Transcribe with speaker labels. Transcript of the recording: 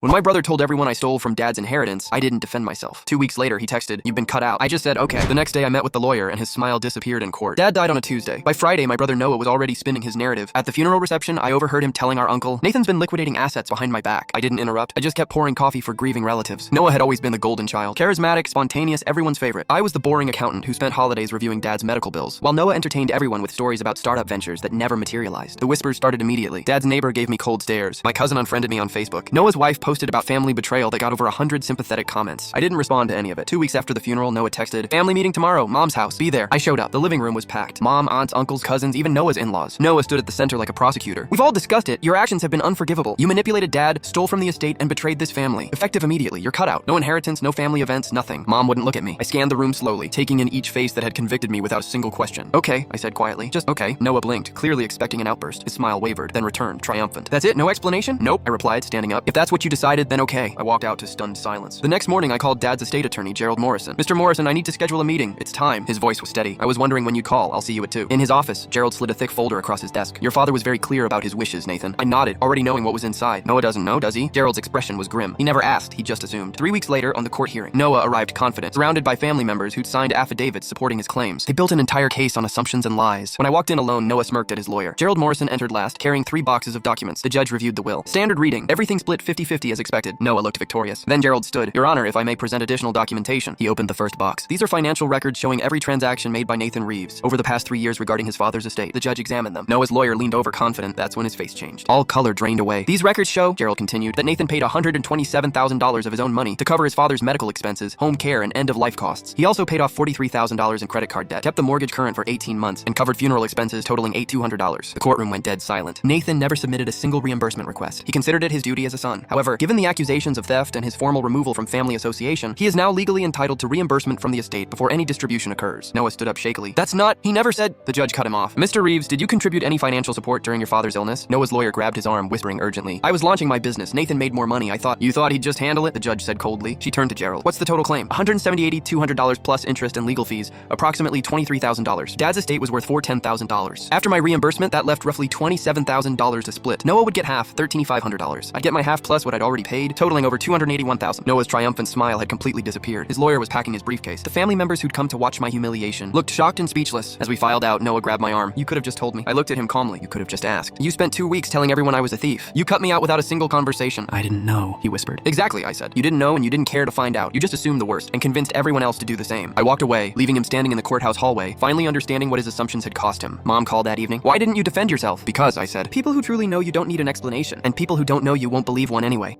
Speaker 1: When my brother told everyone I stole from Dad's inheritance, I didn't defend myself. 2 weeks later, he texted, "You've been cut out." I just said, okay. The next day, I met with the lawyer, and his smile disappeared in court. Dad died on a Tuesday. By Friday, my brother Noah was already spinning his narrative. At the funeral reception, I overheard him telling our uncle, "Nathan's been liquidating assets behind my back." I didn't interrupt. I just kept pouring coffee for grieving relatives. Noah had always been the golden child. Charismatic, spontaneous, everyone's favorite. I was the boring accountant who spent holidays reviewing Dad's medical bills, while Noah entertained everyone with stories about startup ventures that never materialized. The whispers started immediately. Dad's neighbor gave me cold stares. My cousin unfriended me on Facebook. Noah's wife posted about family betrayal that got over 100 sympathetic comments. I didn't respond to any of it. 2 weeks after the funeral, Noah texted, "Family meeting tomorrow, Mom's house. Be there." I showed up. The living room was packed. Mom, aunts, uncles, cousins, even Noah's in-laws. Noah stood at the center like a prosecutor. "We've all discussed it. Your actions have been unforgivable. You manipulated Dad, stole from the estate, and betrayed this family. Effective immediately. You're cut out. No inheritance, no family events, nothing." Mom wouldn't look at me. I scanned the room slowly, taking in each face that had convicted me without a single question. "Okay," I said quietly. "Just okay." Noah blinked, clearly expecting an outburst. His smile wavered, then returned, triumphant. "That's it? No explanation?" "Nope," I replied, standing up. "If that's what you decided, then okay." I walked out to stunned silence. The next morning, I called Dad's estate attorney, Gerald Morrison. "Mr. Morrison, I need to schedule a meeting. It's time." His voice was steady. "I was wondering when you'd call. I'll see you at 2. In his office, Gerald slid a thick folder across his desk. "Your father was very clear about his wishes, Nathan." I nodded, already knowing what was inside. "Noah doesn't know, does he?" Gerald's expression was grim. He never asked, he just assumed. 3 weeks later, on the court hearing, Noah arrived confident, surrounded by family members who'd signed affidavits supporting his claims. They built an entire case on assumptions and lies. When I walked in alone, Noah smirked at his lawyer. Gerald Morrison entered last, carrying 3 boxes of documents. The judge reviewed the will. Standard reading. Everything split 50-50 as expected. Noah looked victorious. Then Gerald stood. "Your Honor, if I may present additional documentation." He opened the first box. "These are financial records showing every transaction made by Nathan Reeves over the past 3 years regarding his father's estate." The judge examined them. Noah's lawyer leaned over confident. That's when his face changed. All color drained away. "These records show," Gerald continued, "that Nathan paid $127,000 of his own money to cover his father's medical expenses, home care, and end-of-life costs. He also paid off $43,000 in credit card debt, kept the mortgage current for 18 months, and covered funeral expenses totaling $8,200. The courtroom went dead silent. Nathan never submitted a single reimbursement request. He considered it his duty as a son. However, given the accusations of theft and his formal removal from family association, he is now legally entitled to reimbursement from the estate before any distribution occurs." Noah stood up shakily. "That's not, he never said—" The judge cut him off. "Mr. Reeves, did you contribute any financial support during your father's illness?" Noah's lawyer grabbed his arm, whispering urgently, "I was launching my business. Nathan made more money. I thought—" "You thought he'd just handle it?" the judge said coldly. She turned to Gerald. "What's the total claim?" $178,200 plus interest and legal fees, approximately $23,000. Dad's estate was worth $410,000. After my reimbursement, that left roughly $27,000 to split. Noah would get half, $13,500. I'd get my half plus what I'd already paid, totaling over $281,000. Noah's triumphant smile had completely disappeared. His lawyer was packing his briefcase. The family members who'd come to watch my humiliation looked shocked and speechless. As we filed out, Noah grabbed my arm. "You could have just told me." I looked at him calmly. "You could have just asked. You spent 2 weeks telling everyone I was a thief. You cut me out without a single conversation." "I didn't know," he whispered. "Exactly," I said. "You didn't know and you didn't care to find out. You just assumed the worst and convinced everyone else to do the same." I walked away, leaving him standing in the courthouse hallway, finally understanding what his assumptions had cost him. Mom called that evening. "Why didn't you defend yourself?" "Because," I said, "people who truly know you don't need an explanation, and people who don't know you won't believe one anyway."